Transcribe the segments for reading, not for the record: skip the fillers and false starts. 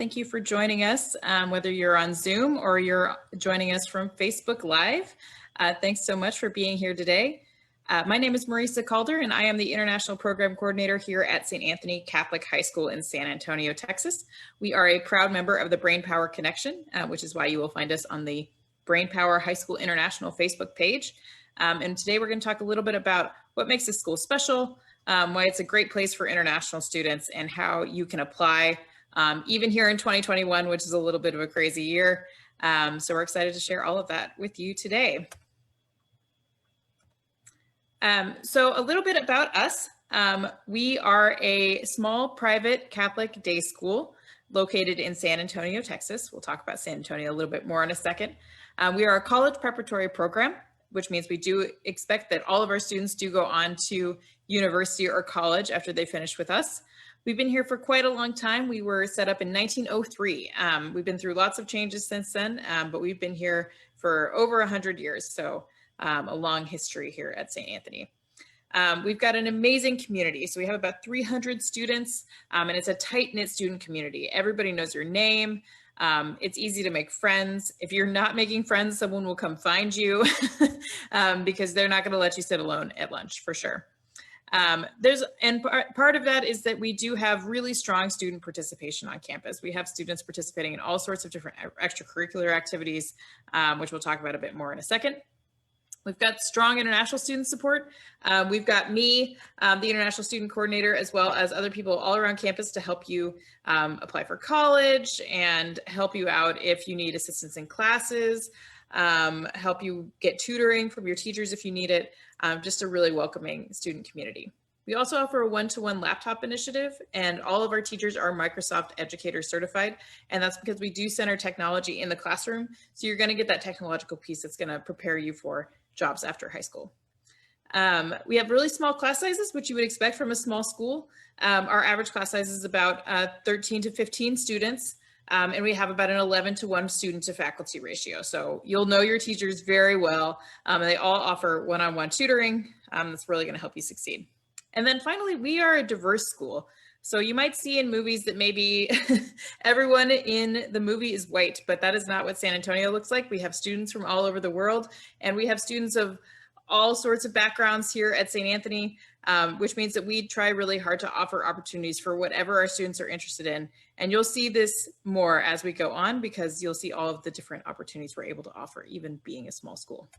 Thank you for joining us, whether you're on Zoom or you're joining us from Facebook Live. Thanks so much for being here today. My name is Marisa Calder, and I am the International Program Coordinator here at St. Anthony Catholic High School in San Antonio, Texas. We are a proud member of the Brainpower Connection, which is why you will find us on the Brainpower High School International Facebook page. And today we're going to talk a little bit about what makes this school special, why it's a great place for international students, and how you can apply even here in 2021, which is a little bit of a crazy year. So we're excited to share all of that with you today. So a little bit about us. We are a small private Catholic day school located in San Antonio, Texas. We'll talk about San Antonio a little bit more in a second. We are a college preparatory program, which means we do expect that all of our students do go on to university or college after they finish with us. We've been here for quite a long time. We were set up in 1903. We've been through lots of changes since then, but we've been here for over 100 years. So a long history here at St. Anthony. We've got an amazing community. So we have about 300 students, and it's a tight-knit student community. Everybody knows your name. It's easy to make friends. If you're not making friends, someone will come find you because they're not going to let you sit alone at lunch for sure. Part of that is that we do have really strong student participation on campus. We have students participating in all sorts of different extracurricular activities, which we'll talk about a bit more in a second. We've got strong international student support. We've got me, the International Student Coordinator, as well as other people all around campus to help you apply for college and help you out if you need assistance in classes, help you get tutoring from your teachers if you need it, just a really welcoming student community. We also offer a one-to-one laptop initiative, and all of our teachers are Microsoft Educator certified, and that's because we do center technology in the classroom, so you're going to get that technological piece that's going to prepare you for jobs after high school. We have really small class sizes, which you would expect from a small school. Our average class size is about 13 to 15 students. And we have about an 11-to-1 student to faculty ratio. So you'll know your teachers very well. And they all offer one-on-one tutoring. That's really going to help you succeed. And then finally, we are a diverse school. So you might see in movies that maybe everyone in the movie is white, but that is not what San Antonio looks like. We have students from all over the world, and we have students of all sorts of backgrounds here at St. Anthony, which means that we try really hard to offer opportunities for whatever our students are interested in. And you'll see this more as we go on because you'll see all of the different opportunities we're able to offer, even being a small school.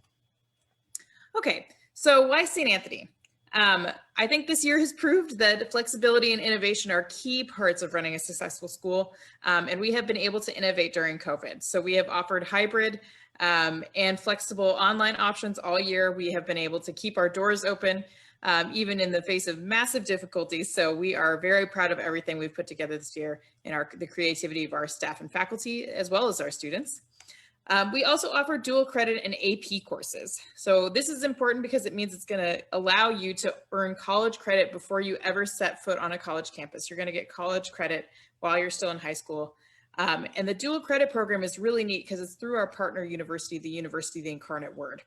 Okay, so why St. Anthony? I think this year has proved that flexibility and innovation are key parts of running a successful school, and we have been able to innovate during COVID. So we have offered hybrid and flexible online options all year. We have been able to keep our doors open, even in the face of massive difficulties. So we are very proud of everything we've put together this year in the creativity of our staff and faculty, as well as our students. We also offer dual credit and AP courses. So this is important because it means it's going to allow you to earn college credit before you ever set foot on a college campus. You're going to get college credit while you're still in high school. And the dual credit program is really neat because it's through our partner university, the University of the Incarnate Word,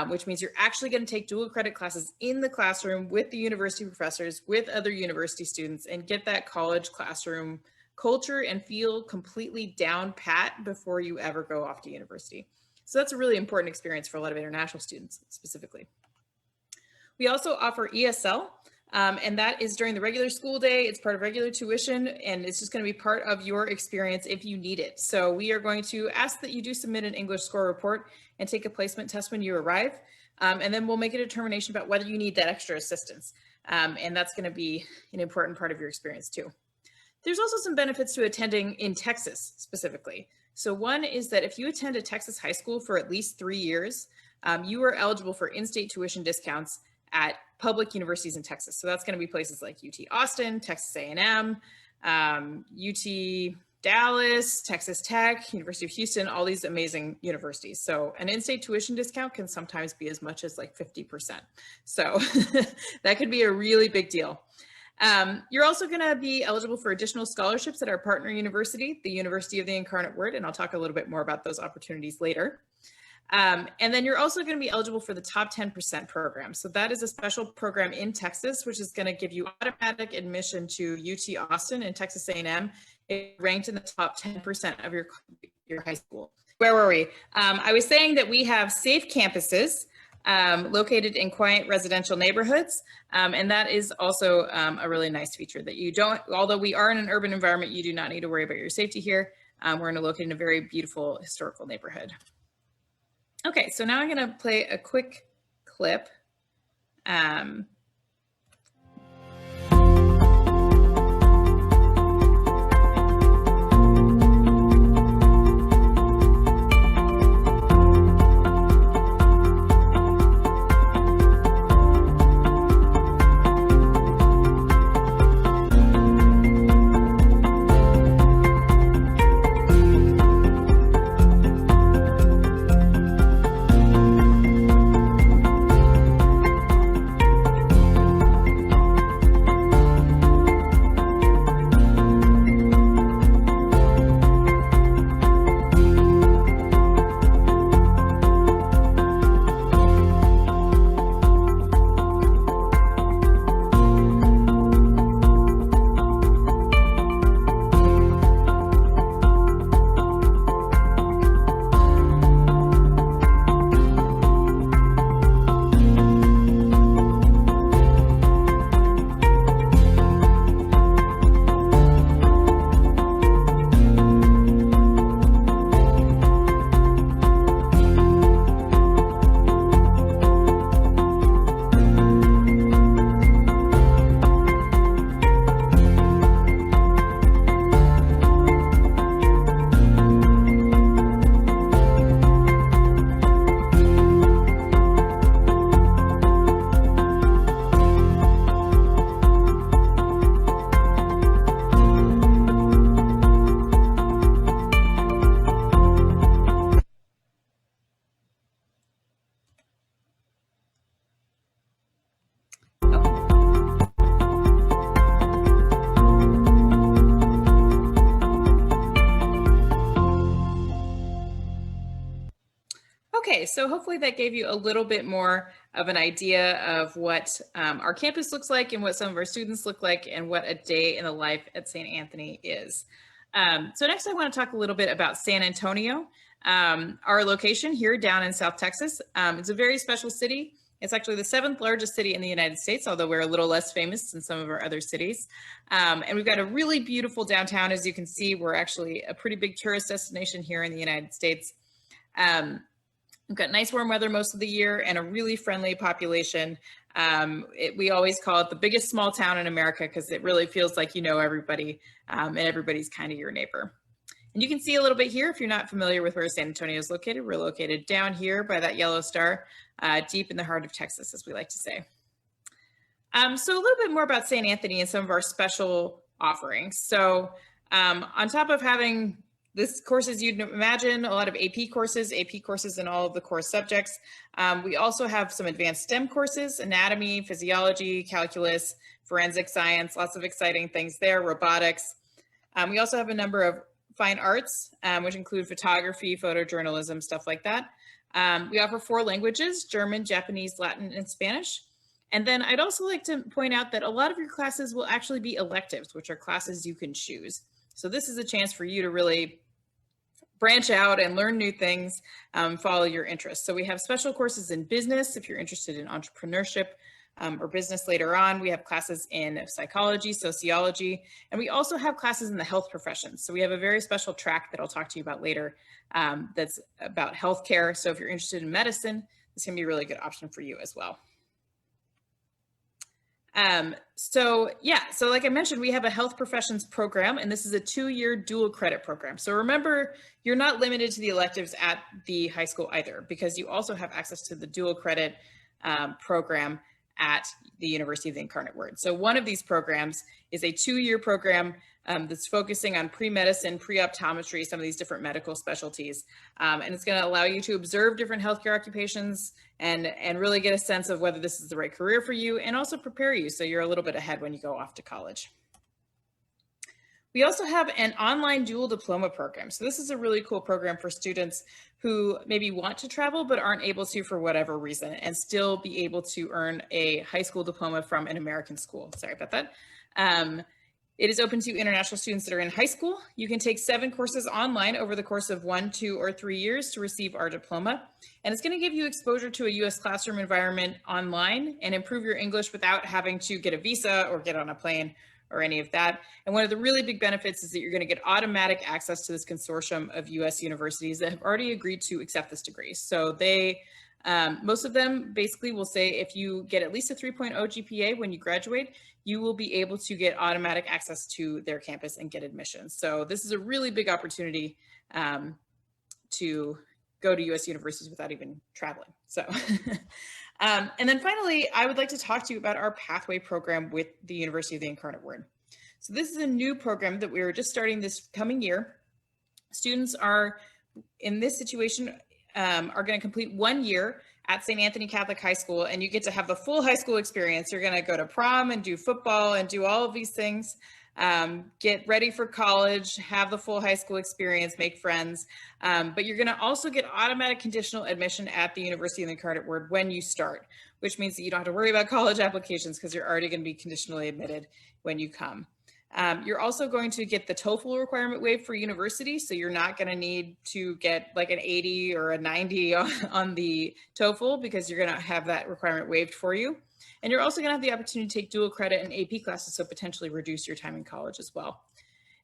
which means you're actually going to take dual credit classes in the classroom with the university professors, with other university students, and get that college classroom culture and feel completely down pat before you ever go off to university. So that's a really important experience for a lot of international students specifically. We also offer ESL, and that is during the regular school day. It's part of regular tuition, and it's just going to be part of your experience if you need it. So we are going to ask that you do submit an English score report and take a placement test when you arrive, and then we'll make a determination about whether you need that extra assistance. And that's going to be an important part of your experience too. There's also some benefits to attending in Texas specifically. So one is that if you attend a Texas high school for at least 3 years, you are eligible for in-state tuition discounts at public universities in Texas. So that's going to be places like UT Austin, Texas A&M, UT Dallas, Texas Tech, University of Houston, all these amazing universities. So an in-state tuition discount can sometimes be as much as like 50%. So that could be a really big deal. You're also going to be eligible for additional scholarships at our partner university, the University of the Incarnate Word, and I'll talk a little bit more about those opportunities later. And then you're also going to be eligible for the Top 10% program. So that is a special program in Texas, which is going to give you automatic admission to UT Austin and Texas A&M ranked in the top 10% of your high school. Where were we? I was saying that we have safe campuses located in quiet residential neighborhoods. And that is also a really nice feature that you don't, although we are in an urban environment, you do not need to worry about your safety here. We're located in a very beautiful historical neighborhood. Okay, so now I'm gonna play a quick clip. Okay, so hopefully that gave you a little bit more of an idea of what our campus looks like and what some of our students look like and what a day in the life at St. Anthony is. So next I want to talk a little bit about San Antonio, our location here down in South Texas. It's a very special city. It's actually the 7th largest city in the United States, although we're a little less famous than some of our other cities. And we've got a really beautiful downtown. As you can see, we're actually a pretty big tourist destination here in the United States. We've got nice warm weather most of the year and a really friendly population. We always call it the biggest small town in America because it really feels like you know everybody and everybody's kind of your neighbor. And you can see a little bit here if you're not familiar with where San Antonio is located. We're located down here by that yellow star, deep in the heart of Texas, as we like to say. So a little bit more about St. Anthony and some of our special offerings. So on top of having this courses you'd imagine, a lot of AP courses in all of the core subjects. We also have some advanced STEM courses, anatomy, physiology, calculus, forensic science, lots of exciting things there, robotics. We also have a number of fine arts, which include photography, photojournalism, stuff like that. We offer 4 languages, German, Japanese, Latin, and Spanish. And then I'd also like to point out that a lot of your classes will actually be electives, which are classes you can choose. So this is a chance for you to really branch out and learn new things, follow your interests. So we have special courses in business if you're interested in entrepreneurship or business later on. We have classes in psychology, sociology, and we also have classes in the health professions. So we have a very special track that I'll talk to you about later that's about healthcare. So if you're interested in medicine, this can be a really good option for you as well. So like I mentioned, we have a health professions program, and this is a 2-year dual credit program. So remember, you're not limited to the electives at the high school either, because you also have access to the dual credit program at the University of the Incarnate Word. So one of these programs is a 2-year program that's focusing on pre-medicine, pre-optometry, some of these different medical specialties. And it's going to allow you to observe different healthcare occupations and really get a sense of whether this is the right career for you, and also prepare you so you're a little bit ahead when you go off to college. We also have an online dual diploma program. So this is a really cool program for students who maybe want to travel but aren't able to for whatever reason, and still be able to earn a high school diploma from an American school. Sorry about that. It is open to international students that are in high school. You can take 7 courses online over the course of 1, 2, or 3 years to receive our diploma. And it's going to give you exposure to a US classroom environment online and improve your English without having to get a visa or get on a plane or any of that. And one of the really big benefits is that you're going to get automatic access to this consortium of US universities that have already agreed to accept this degree. So most of them basically will say if you get at least a 3.0 GPA when you graduate, you will be able to get automatic access to their campus and get admissions. So this is a really big opportunity to go to US universities without even traveling. So, and then finally, I would like to talk to you about our pathway program with the University of the Incarnate Word. So this is a new program that we are just starting this coming year. Students are in this situation are going to complete 1 year at St. Anthony Catholic High School, and you get to have the full high school experience. You're going to go to prom and do football and do all of these things, get ready for college, have the full high school experience, make friends, but you're going to also get automatic conditional admission at the University of the Incarnate Word when you start, which means that you don't have to worry about college applications because you're already going to be conditionally admitted when you come. You're also going to get the TOEFL requirement waived for university, so you're not going to need to get like an 80 or a 90 on the TOEFL because you're going to have that requirement waived for you. And you're also going to have the opportunity to take dual credit and AP classes, so potentially reduce your time in college as well.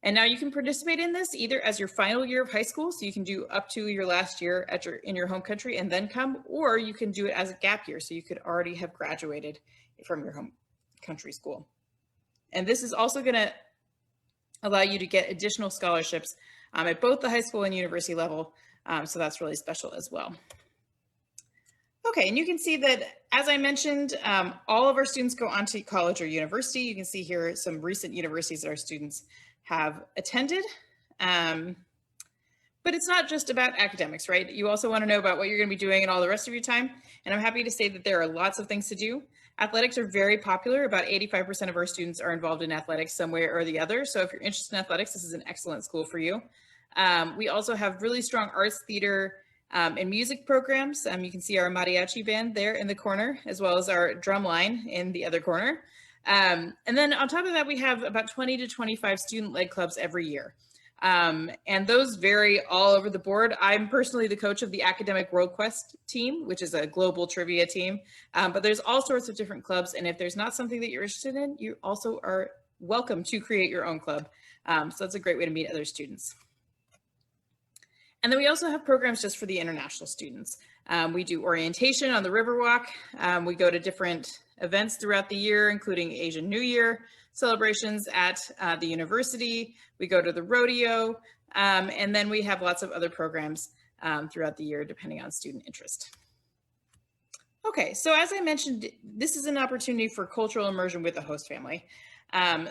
And now you can participate in this either as your final year of high school, so you can do up to your last year in your home country and then come, or you can do it as a gap year, so you could already have graduated from your home country school. And this is also going to allow you to get additional scholarships at both the high school and university level. So that's really special as well. Okay, and you can see that, as I mentioned, all of our students go on to college or university. You can see here some recent universities that our students have attended. But it's not just about academics, right? You also want to know about what you're going to be doing and all the rest of your time. And I'm happy to say that there are lots of things to do. Athletics are very popular. About 85% of our students are involved in athletics some way or the other. So if you're interested in athletics, this is an excellent school for you. We also have really strong arts, theater, and music programs. You can see our mariachi band there in the corner, as well as our drum line in the other corner. And then on top of that, we have about 20 to 25 student-led clubs every year. And those vary all over the board. I'm personally the coach of the Academic World Quest team, which is a global trivia team, but there's all sorts of different clubs. And if there's not something that you're interested in, you also are welcome to create your own club. So that's a great way to meet other students. And then we also have programs just for the international students. We do orientation on the Riverwalk. We go to different events throughout the year, including Asian New Year celebrations at the university. We go to the rodeo, and then we have lots of other programs throughout the year, depending on student interest. Okay, so as I mentioned, this is an opportunity for cultural immersion with the host family.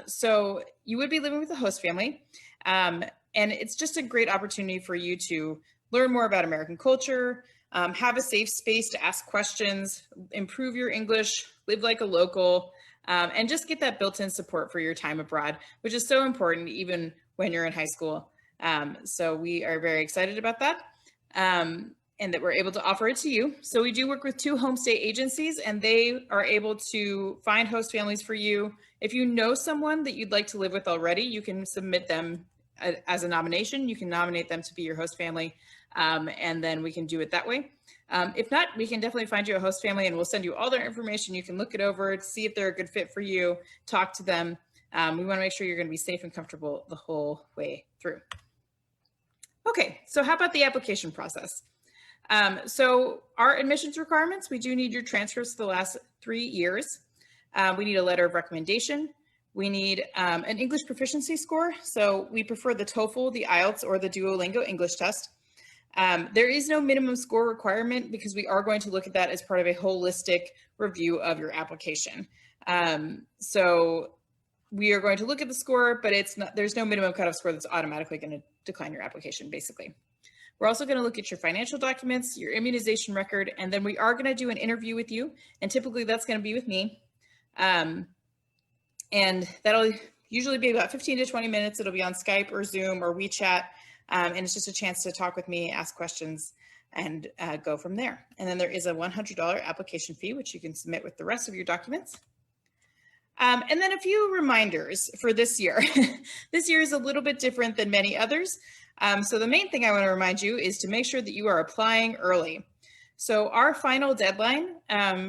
So you would be living with the host family, and it's just a great opportunity for you to learn more about American culture, have a safe space to ask questions, improve your English, live like a local, and just get that built-in support for your time abroad, which is so important even when you're in high school. So we are very excited about that, and that we're able to offer it to you. So we do work with 2 homestay agencies, and they are able to find host families for you. If you know someone that you'd like to live with already, you can submit them as a nomination. You can nominate them to be your host family, and then we can do it that way. If not, we can definitely find you a host family, and we'll send you all their information. You can look it over, see if they're a good fit for you, talk to them. We want to make sure you're going to be safe and comfortable the whole way through. Okay, so how about the application process? So our admissions requirements, we do need your transcripts for the last 3 years. We need a letter of recommendation. We need an English proficiency score. So we prefer the TOEFL, the IELTS, or the Duolingo English test. There is no minimum score requirement because we are going to look at that as part of a holistic review of your application. So we are going to look at the score, but there's no minimum cutoff score that's automatically going to decline your application, basically. We're also going to look at your financial documents, your immunization record, and then we are going to do an interview with you. And typically that's going to be with me. And that'll usually be about 15 to 20 minutes. It'll be on Skype or Zoom or WeChat. And it's just a chance to talk with me, ask questions, and go from there. And then there is a $100 application fee, which you can submit with the rest of your documents. And then a few reminders for this year. This year is a little bit different than many others. So the main thing I want to remind you is to make sure that you are applying early. So our final deadline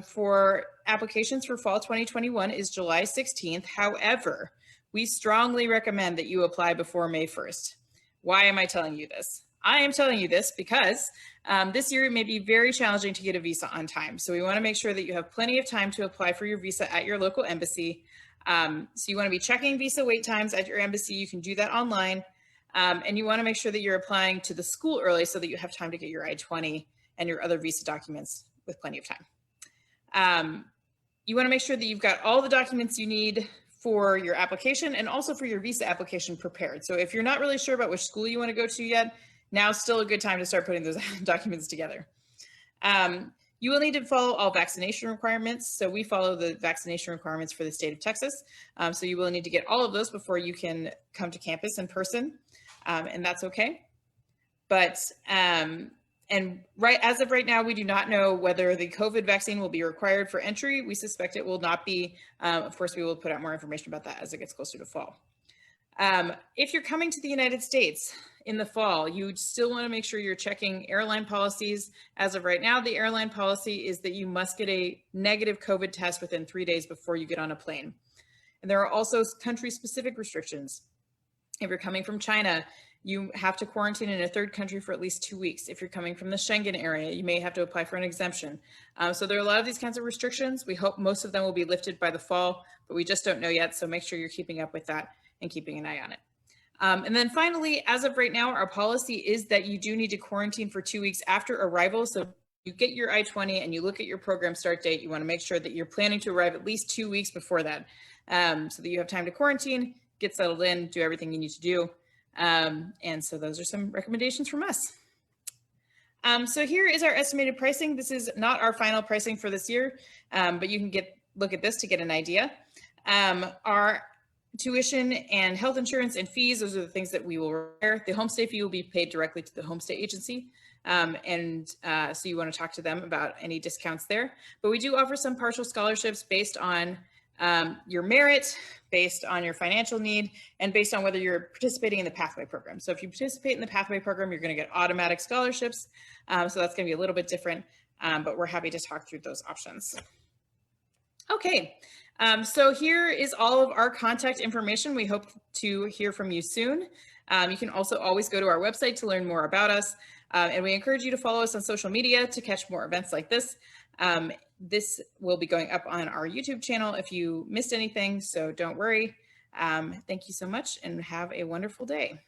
for applications for fall 2021 is July 16th. However, we strongly recommend that you apply before May 1st. Why am I telling you this? I am telling you this because this year it may be very challenging to get a visa on time. So we want to make sure that you have plenty of time to apply for your visa at your local embassy. So you want to be checking visa wait times at your embassy. You can do that online. And you want to make sure that you're applying to the school early so that you have time to get your I-20 and your other visa documents with plenty of time. You want to make sure that you've got all the documents you need for your application and also for your visa application prepared. So if you're not really sure about which school you want to go to yet, now's still a good time to start putting those documents together. You will need to follow all vaccination requirements. So we follow the vaccination requirements for the state of Texas. So you will need to get all of those before you can come to campus in person, and that's okay. But as of right now, we do not know whether the COVID vaccine will be required for entry. We suspect it will not be. Of course, we will put out more information about that as it gets closer to fall. If you're coming to the United States in the fall, you still want to make sure you're checking airline policies. As of right now, the airline policy is that you must get a negative COVID test within 3 days before you get on a plane. And there are also country-specific restrictions. If you're coming from China, you have to quarantine in a third country for at least 2 weeks. If you're coming from the Schengen area, you may have to apply for an exemption. So there are a lot of these kinds of restrictions. We hope most of them will be lifted by the fall, but we just don't know yet. So make sure you're keeping up with that and keeping an eye on it. And then finally, as of right now, our policy is that you do need to quarantine for 2 weeks after arrival. So you get your I-20 and you look at your program start date, you want to make sure that you're planning to arrive at least 2 weeks before that, so that you have time to quarantine, get settled in, do everything you need to do. And so those are some recommendations from us. So here is our estimated pricing. This is not our final pricing for this year, but you can look at this to get an idea. Our tuition and health insurance and fees, those are the things that we will require. The homestay fee will be paid directly to the homestay agency. So you want to talk to them about any discounts there. But we do offer some partial scholarships based on your merit, based on your financial need, and based on whether you're participating in the pathway program. So if you participate in the pathway program, you're going to get automatic scholarships. So that's going to be a little bit different, but we're happy to talk through those options. Okay, so here is all of our contact information. We hope to hear from you soon. You can also always go to our website to learn more about us. And we encourage you to follow us on social media to catch more events like this. This will be going up on our YouTube channel if you missed anything, so don't worry. Thank you so much and have a wonderful day.